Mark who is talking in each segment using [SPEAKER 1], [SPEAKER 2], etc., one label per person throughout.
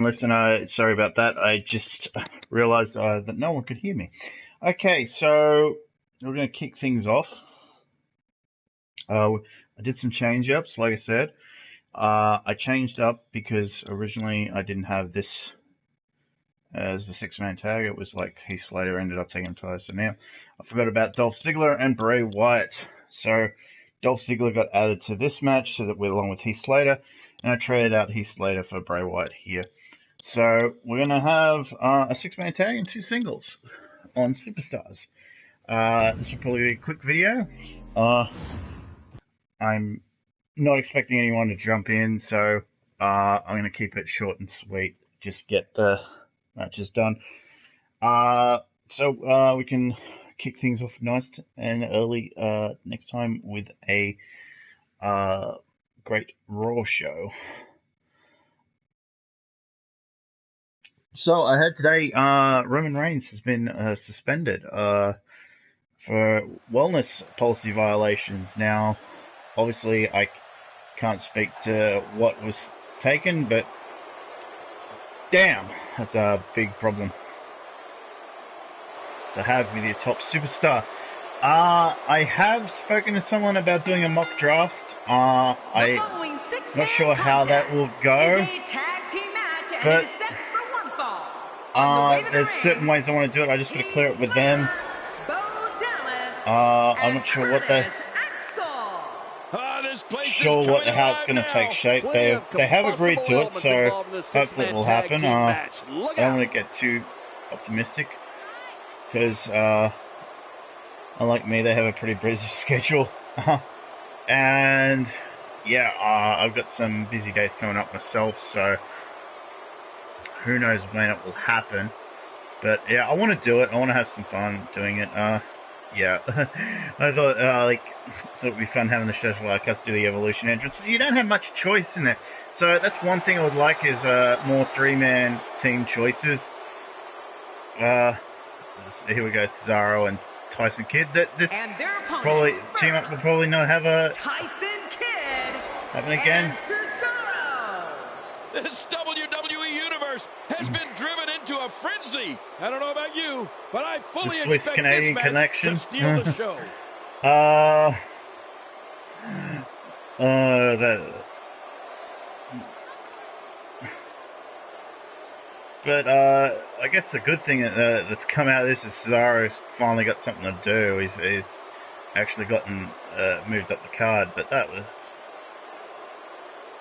[SPEAKER 1] Listen, sorry about that. I just realized that no one could hear me. Okay, so we're going to kick things off. I did some change ups, like I said. I changed up because originally I didn't have this as the six-man tag. It was like Heath Slater ended up taking him twice. So now I forgot about Dolph Ziggler and Bray Wyatt. So Dolph Ziggler got added to this match so that we're along with Heath Slater. And I traded out Heath Slater for Bray Wyatt here. So we're going to have a six-man tag and two singles on Superstars. This will probably be a quick video. I'm not expecting anyone to jump in, so I'm going to keep it short and sweet. Just get the matches done. So we can kick things off nice and early next time with a great Raw show. So I heard today Roman Reigns has been suspended for wellness policy violations. Now, obviously, I can't speak to what was taken, but damn, that's a big problem to have with your top superstar. I have spoken to someone about doing a mock draft. I'm not sure how that will go, but there's certain ways I want to do it. I just got to clear it with them. I'm not sure what how it's going to take shape. They have agreed to it, so hopefully it will happen. I don't want to get too optimistic because, unlike me, they have a pretty busy schedule. And yeah, I've got some busy days coming up myself, so who knows when it will happen. But yeah, I want to do it. I want to have some fun doing it. Yeah, I thought it would be fun having the shows like us do the Evolution entrances. You don't have much choice in there, so that's one thing I would like is more three-man team choices. Here we go, Cesaro and Tyson Kidd. This probably team up will probably not have a
[SPEAKER 2] Tyson Kidd
[SPEAKER 1] happen again.
[SPEAKER 3] This WWE Universe has been driven into a frenzy. I don't know about you, but I fully expect
[SPEAKER 1] Canadian
[SPEAKER 3] this match
[SPEAKER 1] connection
[SPEAKER 3] to steal the show.
[SPEAKER 1] But I guess the good thing that's come out of this is Cesaro's finally got something to do. He's actually gotten moved up the card, but that was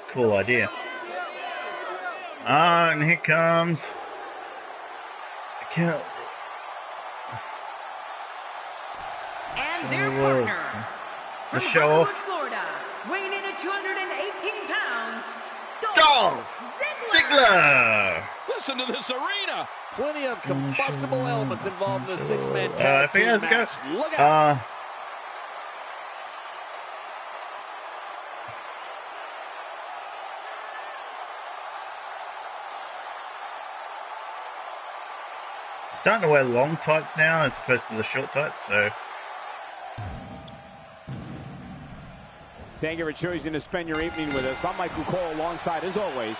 [SPEAKER 1] a cool idea. And here comes
[SPEAKER 2] and their partner
[SPEAKER 1] the
[SPEAKER 2] from
[SPEAKER 1] show off.
[SPEAKER 2] Florida, weighing in at 218 pounds,
[SPEAKER 1] Dolph Ziggler.
[SPEAKER 3] Listen to this arena.
[SPEAKER 4] Plenty of combustible elements involved in this six-man tag team match. Look out.
[SPEAKER 1] Starting to wear long tights now as opposed to the short tights, so.
[SPEAKER 5] Thank you for choosing to spend your evening with us. I'm Michael Cole alongside, as always,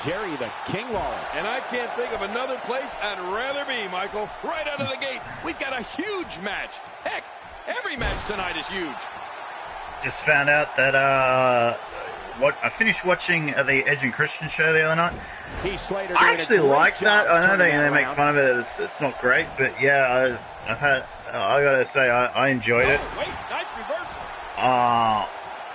[SPEAKER 5] Jerry the King Lawler.
[SPEAKER 3] And I can't think of another place I'd rather be, Michael. Right out of the gate, we've got a huge match. Heck, every match tonight is huge.
[SPEAKER 1] Just found out that I finished watching the Edge and Christian show the other night. I actually like that. I know they make fun of it. It's not great, but yeah, I gotta say I enjoyed it.
[SPEAKER 3] Oh, wait, nice reversal.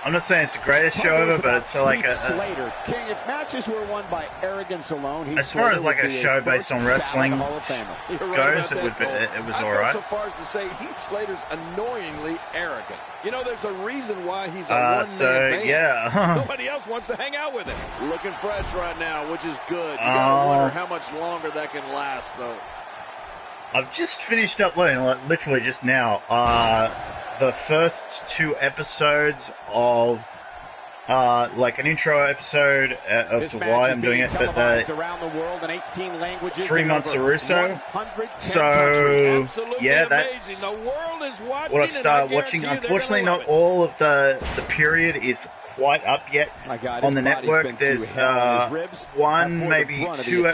[SPEAKER 1] I'm not saying it's the greatest show ever, but it's like
[SPEAKER 5] Slater. King, if matches were won by arrogance alone,
[SPEAKER 1] as far as like a show based on wrestling goes, it was alright.
[SPEAKER 3] So far as to say Heath Slater's annoyingly arrogant. You know, there's a reason why he's a one-man band.
[SPEAKER 1] Yeah.
[SPEAKER 3] Nobody else wants to hang out with him.
[SPEAKER 4] Looking fresh right now, which is good. You gotta wonder how much longer that can last, though.
[SPEAKER 1] I've just finished uploading, literally just now, the first two episodes of like an intro episode of why I'm doing it, but
[SPEAKER 5] around the world in 18 languages,
[SPEAKER 1] 3 months of Russo. So yeah, that's
[SPEAKER 3] the world is watching,
[SPEAKER 1] what I've started watching. Unfortunately, not all of the period is quite up yet on the network. There's one, maybe two,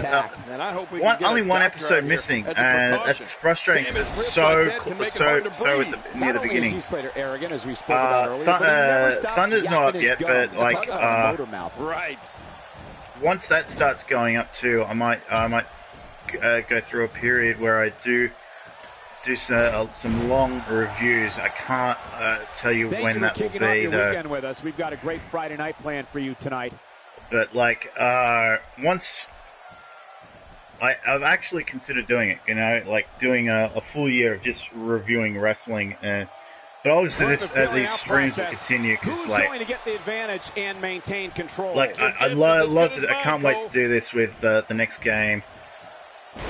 [SPEAKER 1] only one episode missing, and that's frustrating because it's so near the beginning. Thunder's not up yet, but like once that starts going up too, I might go through a period where I do some long reviews. I can't tell you when that will be, though.
[SPEAKER 5] Weekend with us. We've got a great Friday night planned for you tonight.
[SPEAKER 1] But like once I've actually considered doing it, you know, like doing a full year of just reviewing wrestling. But obviously these streams will continue because like
[SPEAKER 5] going to get the advantage and maintain control.
[SPEAKER 1] Like I can't wait to do this with the next game.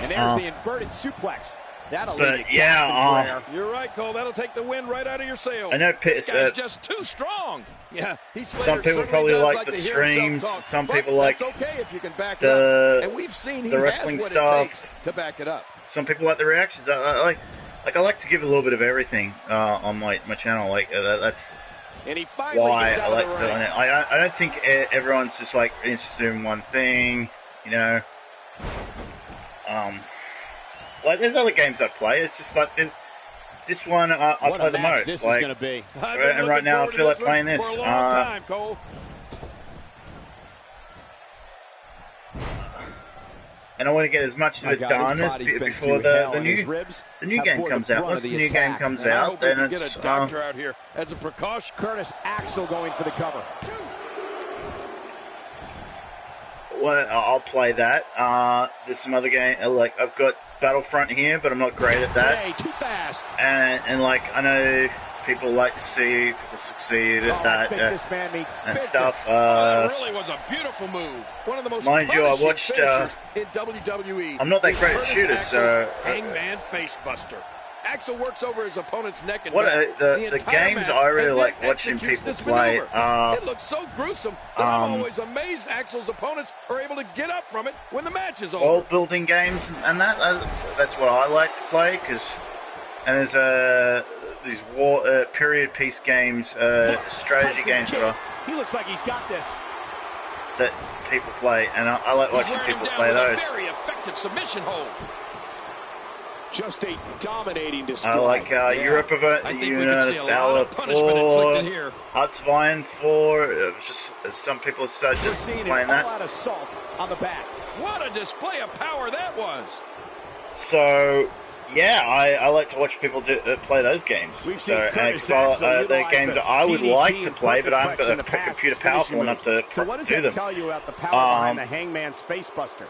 [SPEAKER 5] And there's the inverted suplex. That'll
[SPEAKER 1] but yeah,
[SPEAKER 3] you're right, Cole. That'll take the wind right out of your sails.
[SPEAKER 1] I know
[SPEAKER 3] this guy's just too strong. Yeah,
[SPEAKER 1] some people probably like the streams. Some people like
[SPEAKER 3] okay if you can back it up. And we've seen
[SPEAKER 1] the wrestling stuff
[SPEAKER 3] to back it up.
[SPEAKER 1] Some people like the reactions. I like to give a little bit of everything on my channel. Like that's why I like doing it. I don't think everyone's just like interested in one thing. You know. Like there's other games I play. It's just like this one I play the most.
[SPEAKER 5] This
[SPEAKER 1] like,
[SPEAKER 5] is gonna be.
[SPEAKER 1] And right now I feel like playing this.
[SPEAKER 3] For a long time, Cole.
[SPEAKER 1] And I want to get as much of it done as before the new game comes out. Once the new game comes out, then it's
[SPEAKER 3] get a doctor out here as a precaution.
[SPEAKER 5] Curtis Axel going for the cover.
[SPEAKER 1] Well, I'll play that. There's some other game like I've got Battlefront here, but I'm not great at that.
[SPEAKER 5] Too fast.
[SPEAKER 1] And like I know people like to see people succeed at that and stuff.
[SPEAKER 3] That really was a beautiful move. One of the most
[SPEAKER 1] mind you, I watched
[SPEAKER 3] in WWE.
[SPEAKER 1] I'm not that great at shooters, so
[SPEAKER 3] Hangman Facebuster. Axel works over his opponent's neck and
[SPEAKER 1] the games
[SPEAKER 3] match,
[SPEAKER 1] I really like watching people play.
[SPEAKER 3] It looks so gruesome that I'm always amazed Axel's opponents are able to get up from it when the match is over.
[SPEAKER 1] World building games and that's what I like to play and there's these war period piece games, strategy games
[SPEAKER 5] he looks like he's got this.
[SPEAKER 1] That people play, and I like watching people play those.
[SPEAKER 3] Very effective submission hold.
[SPEAKER 5] Just a dominating display.
[SPEAKER 1] I like Europe of it.
[SPEAKER 3] I think we can see a lot of punishment inflicted here.
[SPEAKER 1] Hearts of Iron 4. It was just some people started just playing that.
[SPEAKER 5] All out assault on the back.
[SPEAKER 3] What a display of power that was!
[SPEAKER 1] So yeah, I like to watch people play those games.
[SPEAKER 5] We've
[SPEAKER 1] seen
[SPEAKER 5] the
[SPEAKER 1] games that I would like to play, but I haven't got a computer powerful enough to do them.
[SPEAKER 5] So what does that tell you about the power behind the Hangman's Facebuster?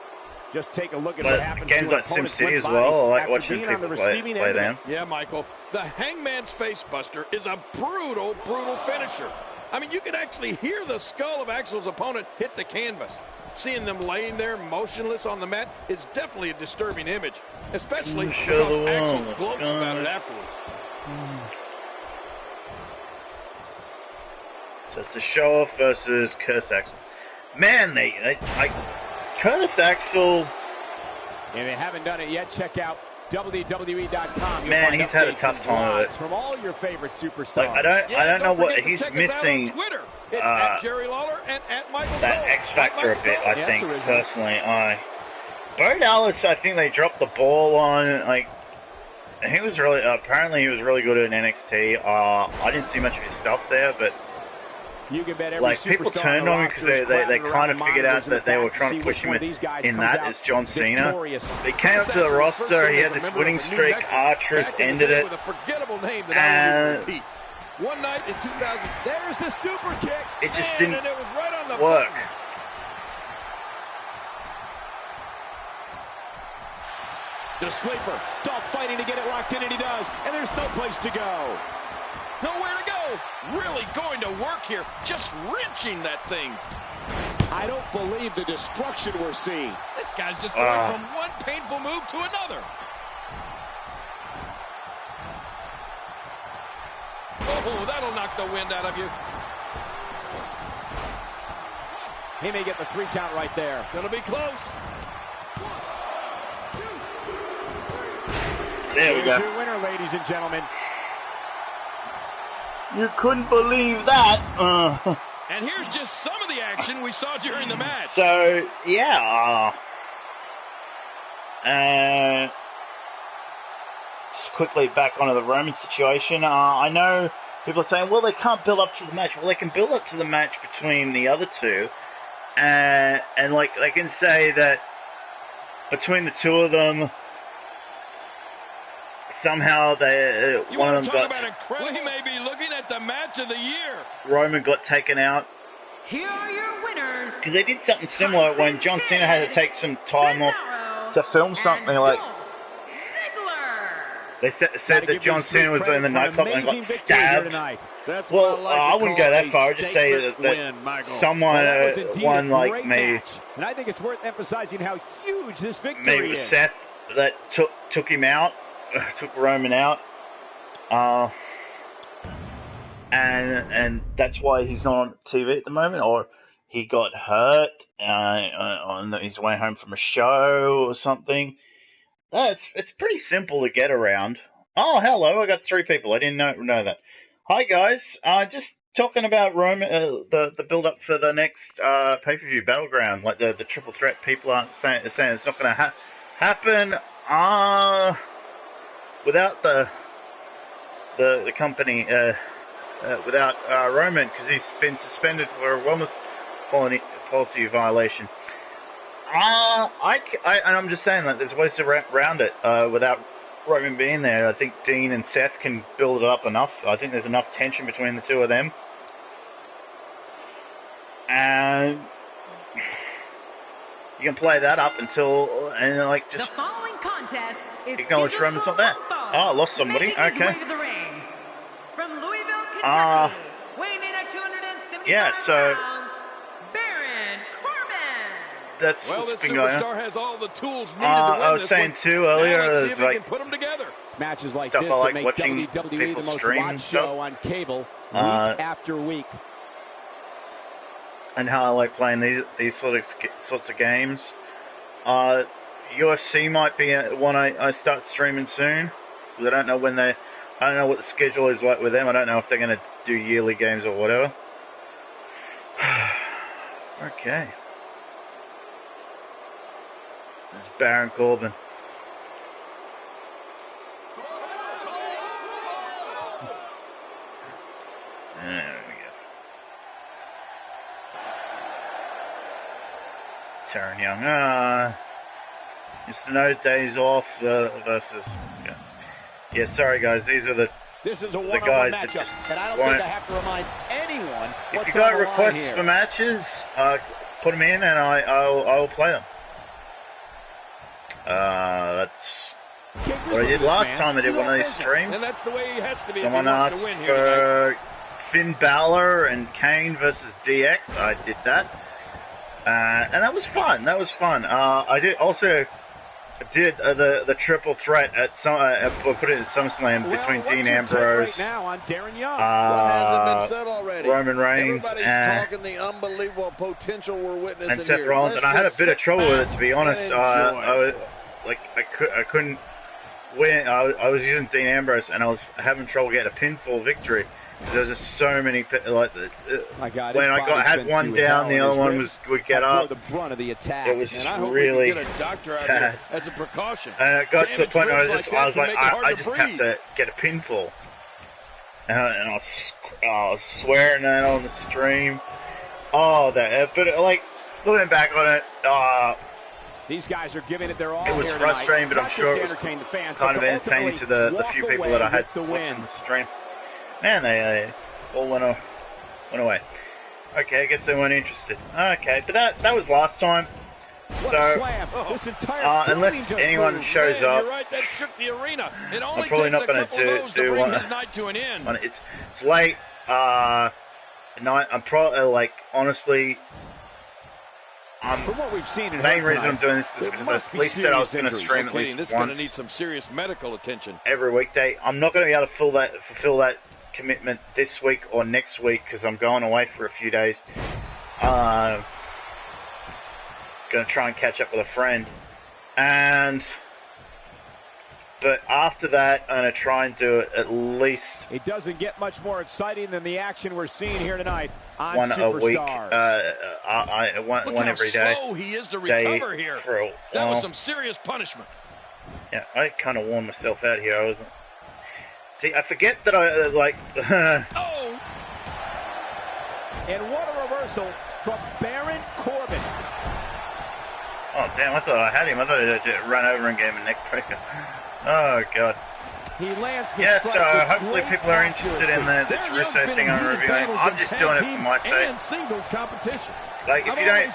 [SPEAKER 5] Just take a look at what happens
[SPEAKER 1] games
[SPEAKER 5] to
[SPEAKER 1] like SimCity as well. I like watching people play them.
[SPEAKER 3] Yeah, Michael. The Hangman's Facebuster is a brutal, brutal finisher. I mean, you can actually hear the skull of Axel's opponent hit the canvas. Seeing them laying there motionless on the mat is definitely a disturbing image, especially because Axel gloats about it afterwards.
[SPEAKER 1] So it's the Show Off versus Curtis Axel. Man, Curtis Axel.
[SPEAKER 5] If they haven't done it yet, check out WWE.com.
[SPEAKER 1] Man, he's had a tough time with it.
[SPEAKER 5] From all your favorite superstars.
[SPEAKER 1] Like, I don't know what he's missing.
[SPEAKER 3] It's at Jerry Lawler and at Michael
[SPEAKER 1] that
[SPEAKER 3] Cole.
[SPEAKER 1] X factor a bit. I think personally, Bo Dallas. I think they dropped the ball on. Like, he was really apparently he was really good at NXT. I didn't see much of his stuff there, but.
[SPEAKER 5] You can bet every
[SPEAKER 1] like people turned on him because they kind of figured out that they were trying to push him in that as John Cena. He came up to the roster, he had this winning streak, R-Truth ended it,
[SPEAKER 3] with a forgettable name that I will repeat. One night in 2000,
[SPEAKER 5] there's the super kick.
[SPEAKER 1] It just didn't
[SPEAKER 3] and it was right on the
[SPEAKER 1] work.
[SPEAKER 5] The sleeper, Dolph fighting to get it locked in, and he does, and there's no place to go.
[SPEAKER 3] Nowhere to go. Really going to work here. Just wrenching that thing.
[SPEAKER 5] I don't believe the destruction we're seeing.
[SPEAKER 3] This guy's just going from one painful move to another. Oh, that'll knock the wind out of you.
[SPEAKER 5] He may get the 3 count right there.
[SPEAKER 3] Gonna be close.
[SPEAKER 1] There we go.
[SPEAKER 5] Here's your winner, ladies and gentlemen.
[SPEAKER 1] You couldn't believe that.
[SPEAKER 3] And here's just some of the action we saw during the match.
[SPEAKER 1] So, yeah. Just quickly back onto the Roman situation. I know people are saying, well, they can't build up to the match. Well, they can build up to the match between the other two. And like, they can say that between the two of them, somehow one of them got...
[SPEAKER 3] We may be looking at the match of the year.
[SPEAKER 1] Roman got taken out.
[SPEAKER 2] Here are your winners.
[SPEAKER 1] Because they did something similar when John Cena had to take some time off to film something like... They said that John Cena was in the nightclub and got stabbed. Well, I wouldn't go that far. I'd just say that someone like me...
[SPEAKER 5] And I think it's worth emphasizing how huge this victory
[SPEAKER 1] maybe it was Seth that took him out. Took Roman out. And that's why he's not on TV at the moment, or he got hurt on his way home from a show or something. It's pretty simple to get around. Oh, hello, I got 3 people. I didn't know that. Hi guys, just talking about Roman, the build up for the next pay-per-view Battleground, like the triple threat. People aren't saying it's not going to happen. Without the company. Without Roman, because he's been suspended for a wellness policy violation. I'm just saying that there's ways around it without Roman being there. I think Dean and Seth can build it up enough. I think there's enough tension between the two of them. And you can play that up until, and like just...
[SPEAKER 2] The following contest is
[SPEAKER 1] acknowledge Roman's not there. Oh, I lost somebody. Okay.
[SPEAKER 2] From Louisville, Kentucky, weighing in at 275 pounds, Baron Corbin.
[SPEAKER 1] That's what's been going on.
[SPEAKER 3] Superstar has all the tools needed to win
[SPEAKER 1] I was saying too earlier,
[SPEAKER 3] let's see if we
[SPEAKER 1] like
[SPEAKER 3] can put them together.
[SPEAKER 5] Matches like
[SPEAKER 1] stuff
[SPEAKER 5] this
[SPEAKER 1] I like
[SPEAKER 5] that make
[SPEAKER 1] watching
[SPEAKER 5] WWE the most watched show on cable week after week.
[SPEAKER 1] And how I like playing these sorts of games. UFC might be one I start streaming soon, because I don't know when I don't know what the schedule is like with them. I don't know if they're going to do yearly games or whatever. Okay. This is Baron Corbin. There we go. Taron Young. Mr. No Days Off versus... Let's go. Yeah, sorry guys, these are the guys that just
[SPEAKER 5] and I don't think I have to remind anyone.
[SPEAKER 1] If you got requests for matches, put them in and I will play them. That's what I did last time I did one of these streams.
[SPEAKER 3] And that's the way he has to be.
[SPEAKER 1] Someone asked for Finn Balor and Kane versus DX. I did that, and that was fun. I did also. Did the triple threat at some put it in SummerSlam between Dean Ambrose,
[SPEAKER 5] right now on Darren Young.
[SPEAKER 3] What hasn't been said already?
[SPEAKER 1] Roman Reigns,
[SPEAKER 3] everybody's talking the unbelievable potential we're witnessing
[SPEAKER 1] and Seth
[SPEAKER 3] here.
[SPEAKER 1] Rollins, and I had a bit of trouble with it, to be honest. I couldn't win. I was using Dean Ambrose, and I was having trouble getting a pinfall victory. There's just so many
[SPEAKER 5] My God,
[SPEAKER 1] when I had one down, the other one would get up.
[SPEAKER 5] The brunt of the attack.
[SPEAKER 1] It was
[SPEAKER 3] And I hope
[SPEAKER 1] really
[SPEAKER 3] we can get a doctor out here as a precaution.
[SPEAKER 1] And it got to the point where I was like, I just
[SPEAKER 3] breathe.
[SPEAKER 1] have to get a pinfall. And I was swearing that on the stream. But like looking back on it,
[SPEAKER 5] these guys are giving it their all.
[SPEAKER 1] It was
[SPEAKER 5] here
[SPEAKER 1] frustrating,
[SPEAKER 5] tonight.
[SPEAKER 1] but I'm sure it was
[SPEAKER 5] the fans,
[SPEAKER 1] kind of entertaining to the few people that I had watching the stream. Man, they all went away. Okay, I guess they weren't interested. Okay, but that was last time.
[SPEAKER 5] This entire
[SPEAKER 1] unless anyone shows up,
[SPEAKER 3] you're right, that shook the arena. It only
[SPEAKER 1] I'm probably
[SPEAKER 3] takes
[SPEAKER 1] not going to do
[SPEAKER 3] bring
[SPEAKER 1] one.
[SPEAKER 3] his night to an end.
[SPEAKER 1] It's late. Night. I'm probably like honestly.
[SPEAKER 5] From what we've seen,
[SPEAKER 1] the main reason I'm doing this is because at least said I was going to stream at least
[SPEAKER 3] this is
[SPEAKER 1] once.
[SPEAKER 3] going to need some serious medical attention
[SPEAKER 1] Every weekday. I'm not going to be able to fulfill that commitment this week or next week because I'm going away for a few days. Going to try and catch up with a friend, but after that, I'm going to try and do it at least.
[SPEAKER 5] It doesn't get much more exciting than the action we're seeing here tonight.
[SPEAKER 1] one a week. One every day.
[SPEAKER 3] Slow he is to recover here. That was some serious punishment.
[SPEAKER 1] Yeah, I kind of warned myself out here. I wasn't. See, I forget that I like.
[SPEAKER 3] Oh!
[SPEAKER 5] And what a reversal from Baron Corbin.
[SPEAKER 1] Oh damn! I thought I had him. I thought I'd run over and gave him a neck breaker. Oh god.
[SPEAKER 5] He lands the
[SPEAKER 1] yeah,
[SPEAKER 5] strike
[SPEAKER 1] so
[SPEAKER 5] with
[SPEAKER 1] hopefully people are interested in this Russo thing I'm reviewing. I'm just doing it for my sake.
[SPEAKER 3] And singles competition.
[SPEAKER 1] Like, if you don't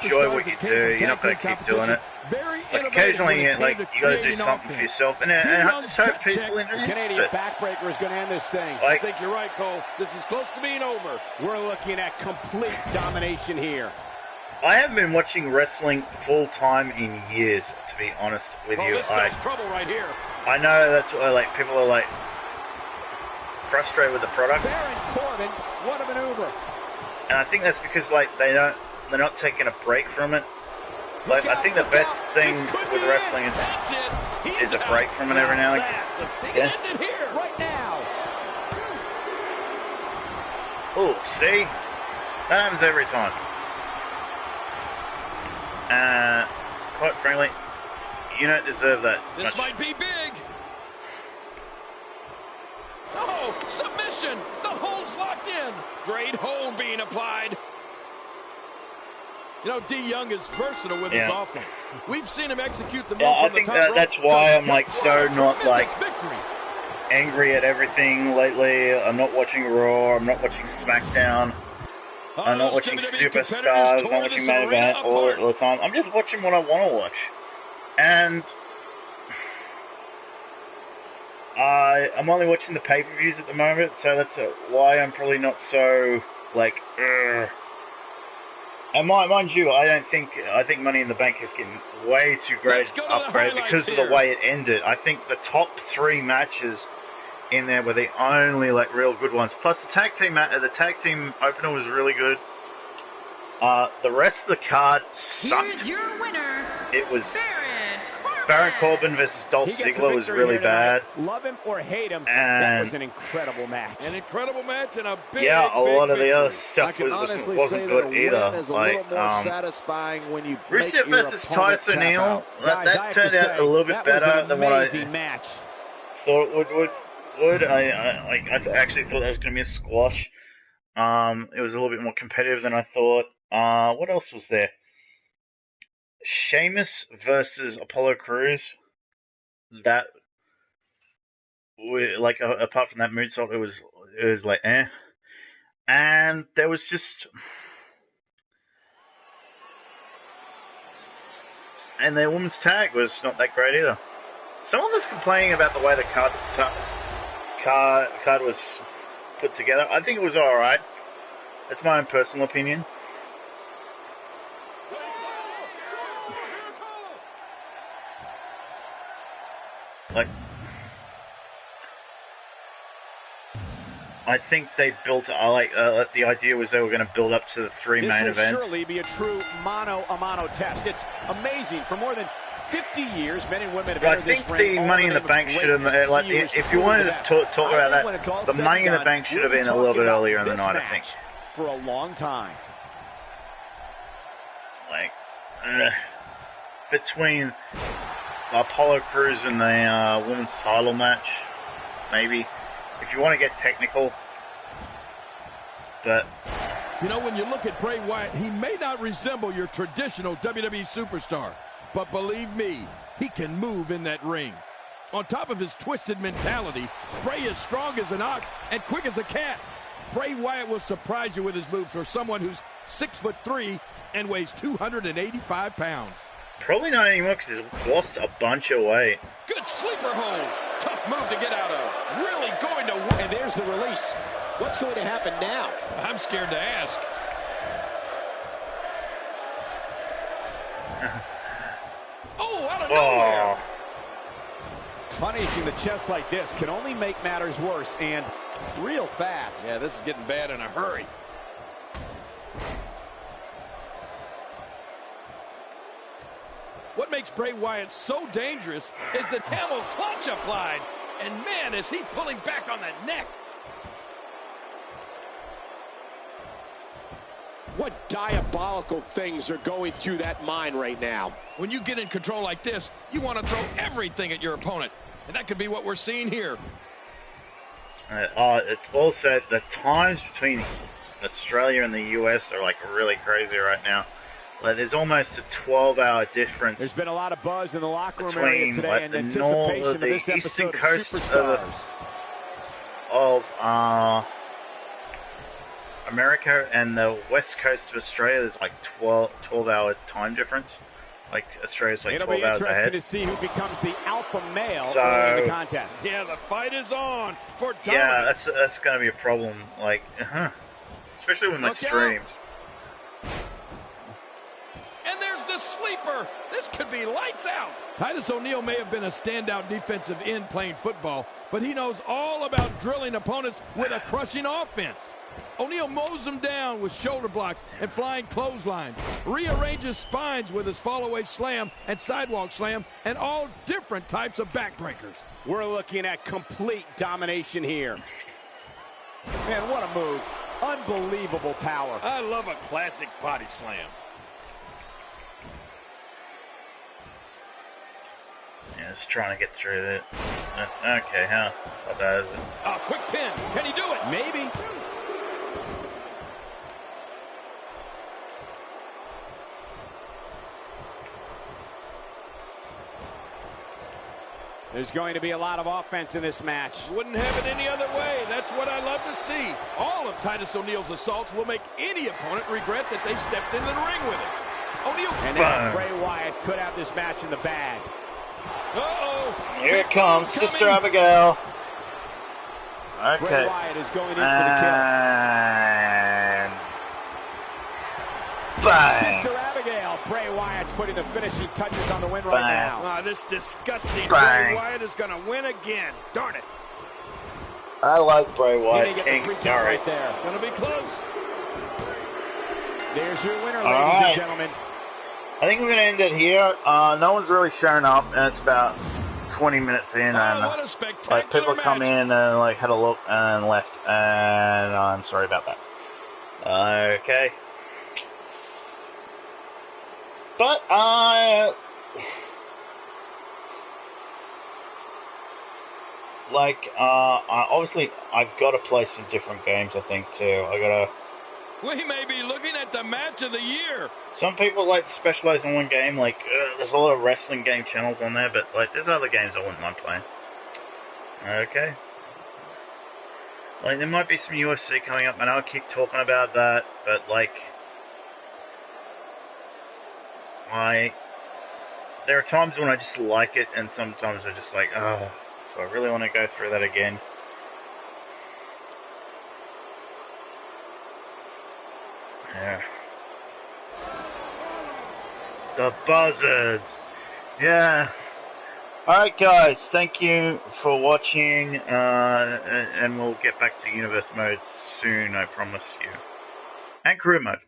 [SPEAKER 1] enjoy what you do, you're not going to keep doing it. Like, occasionally, you got to do something for yourself. And I just hope people enjoy it.
[SPEAKER 5] Canadian backbreaker is going to end this thing.
[SPEAKER 3] I think you're right, Cole. This is close to being over.
[SPEAKER 5] We're looking at complete domination here.
[SPEAKER 1] I haven't been watching wrestling full-time in years, to be honest with you.
[SPEAKER 3] This spells trouble right here.
[SPEAKER 1] I know that's why, people are, frustrated with the product.
[SPEAKER 5] Baron Corbin, what a maneuver.
[SPEAKER 1] And I think that's because, they're not taking a break from it. I think the best thing with wrestling is a break from it every now and again.
[SPEAKER 3] Yeah. End it here
[SPEAKER 5] right now.
[SPEAKER 1] Oh, see? That happens every time. Quite frankly, you don't deserve that.
[SPEAKER 3] This might be big. Oh, submission. The hold's locked in. Great hold being applied. You know, D. Young is versatile with his offense. We've seen him execute the move from the top rope.
[SPEAKER 1] That's why I'm so not angry at everything lately. I'm not watching Raw. I'm not watching SmackDown. I'm not watching Superstars. I'm not watching Main Event all the time. I'm just watching what I want to watch. And I'm only watching the pay-per-views at the moment, so that's why I'm probably not so And mind you, I think Money in the Bank is getting way too great upgrade because of the way it ended. I think the top 3 matches in there were the only real good ones. Plus the tag team opener was really good. The rest of the card sucked.
[SPEAKER 2] Here's your winner.
[SPEAKER 1] It was Baron Corbin versus Dolph Ziggler was really bad.
[SPEAKER 5] Love him or hate him,
[SPEAKER 1] and
[SPEAKER 5] that was an incredible match.
[SPEAKER 3] An incredible match and a big,
[SPEAKER 1] a lot of the other stuff
[SPEAKER 6] wasn't
[SPEAKER 1] good either.
[SPEAKER 6] Is a little more satisfying when you
[SPEAKER 1] Rusev versus Tyson O'Neil, that turned out a little bit better than what I thought it would. I actually thought that was going to be a squash. It was a little bit more competitive than I thought. What else was there? Sheamus versus Apollo Crews. That, apart from that moonsault, it was eh. And there was just, and their women's tag was not that great either. Someone was complaining about the way the card was put together. I think it was alright. That's my own personal opinion. I think they built. The idea was they were going to build up to the 3 main events.
[SPEAKER 5] This will surely be a true mano-a-mano test. It's amazing. For more than 50 years, men and women have entered this ring.
[SPEAKER 1] I think the Money in the Bank should have. If you wanted to talk about that, the Money in the Bank should have been a little bit earlier in the night. I think.
[SPEAKER 5] For a long time.
[SPEAKER 1] Between Apollo Crews and the women's title match, maybe. If you want to get technical, but
[SPEAKER 3] when you look at Bray Wyatt, he may not resemble your traditional WWE superstar, but believe me, he can move in that ring. On top of his twisted mentality, Bray is strong as an ox and quick as a cat. Bray Wyatt will surprise you with his moves for someone who's 6'3" and weighs 285 pounds.
[SPEAKER 1] Probably not anymore because he's lost a bunch of weight.
[SPEAKER 3] Good sleeper hold. Tough move to get out of. Really going to work.
[SPEAKER 6] And there's the release. What's going to happen now?
[SPEAKER 3] I'm scared to ask. Out of nowhere.
[SPEAKER 5] Punishing the chest like this can only make matters worse, and real fast.
[SPEAKER 3] Yeah, this is getting bad in a hurry. What makes Bray Wyatt so dangerous is the camel clutch applied. And man, is he pulling back on that neck.
[SPEAKER 6] What diabolical things are going through that mind right now?
[SPEAKER 3] When you get in control like this, you want to throw everything at your opponent. And that could be what we're seeing here.
[SPEAKER 1] It's also the times between Australia and the US are like really crazy right now. Like there's almost a 12-hour difference.
[SPEAKER 5] There's been a lot of buzz in the locker room
[SPEAKER 1] between
[SPEAKER 5] area today
[SPEAKER 1] like
[SPEAKER 5] in
[SPEAKER 1] the
[SPEAKER 5] anticipation
[SPEAKER 1] north,
[SPEAKER 5] of this
[SPEAKER 1] the eastern
[SPEAKER 5] episode of
[SPEAKER 1] coast
[SPEAKER 5] Superstars.
[SPEAKER 1] of America and the west coast of Australia. There's like 12-hour time difference. Like Australia's like 12 hours ahead.
[SPEAKER 5] It'll be interesting to see who becomes the alpha male
[SPEAKER 1] So,
[SPEAKER 5] early in the contest.
[SPEAKER 3] Yeah, the fight is on for dominance.
[SPEAKER 1] Yeah, that's going to be a problem. Like, especially with my streams.
[SPEAKER 3] And there's the sleeper. This could be lights out. Titus O'Neil may have been a standout defensive end playing football, but he knows all about drilling opponents with a crushing offense. O'Neil mows them down with shoulder blocks and flying clotheslines, rearranges spines with his fall-away slam and sidewalk slam, and all different types of backbreakers.
[SPEAKER 5] We're looking at complete domination here. Man, what a move. Unbelievable power.
[SPEAKER 3] I love a classic body slam.
[SPEAKER 1] Yeah, just trying to get through it. Okay, how bad is it?
[SPEAKER 3] A quick pin. Can he do it?
[SPEAKER 5] Maybe. There's going to be a lot of offense in this match.
[SPEAKER 3] Wouldn't have it any other way. That's what I love to see. All of Titus O'Neil's assaults will make any opponent regret that they stepped into the ring with it. O'Neil.
[SPEAKER 5] And now Bray Wyatt could have this match in the bag.
[SPEAKER 3] Uh-oh.
[SPEAKER 1] Here it comes, Sister Abigail. Okay.
[SPEAKER 5] Bray Wyatt is going in for the kill.
[SPEAKER 1] And bang.
[SPEAKER 5] Sister Abigail. Bray Wyatt's putting the finishing touches on the win right now.
[SPEAKER 3] Ah, this disgusting
[SPEAKER 1] Bang.
[SPEAKER 3] Bray Wyatt is going to win again. Darn it.
[SPEAKER 1] I like Bray
[SPEAKER 5] He
[SPEAKER 1] Wyatt.
[SPEAKER 5] didn't get the
[SPEAKER 1] King,
[SPEAKER 5] 3 count
[SPEAKER 1] sorry.
[SPEAKER 5] right there.
[SPEAKER 3] Going to be close.
[SPEAKER 5] There's your winner,
[SPEAKER 1] All
[SPEAKER 5] ladies
[SPEAKER 1] right.
[SPEAKER 5] and gentlemen.
[SPEAKER 1] I think we're going to end it here. No one's really shown up, and it's about 20 minutes in, and
[SPEAKER 3] Oh, what a
[SPEAKER 1] like
[SPEAKER 3] spectacular
[SPEAKER 1] people come
[SPEAKER 3] match.
[SPEAKER 1] in and like had a look and left, and I'm sorry about that. Okay. But, obviously, I've got to play some different games, I think, too.
[SPEAKER 3] We may be looking at the match of the year.
[SPEAKER 1] Some people like to specialize in one game, like, there's a lot of wrestling game channels on there, but, like, there's other games I wouldn't mind playing. Okay. Like, there might be some UFC coming up, and I'll keep talking about that, but, like, there are times when I just like it, and sometimes I'm just like, oh, so I really want to go through that again. Yeah. The buzzards. Yeah. Alright guys, thank you for watching, and we'll get back to Universe mode soon, I promise you. And career mode.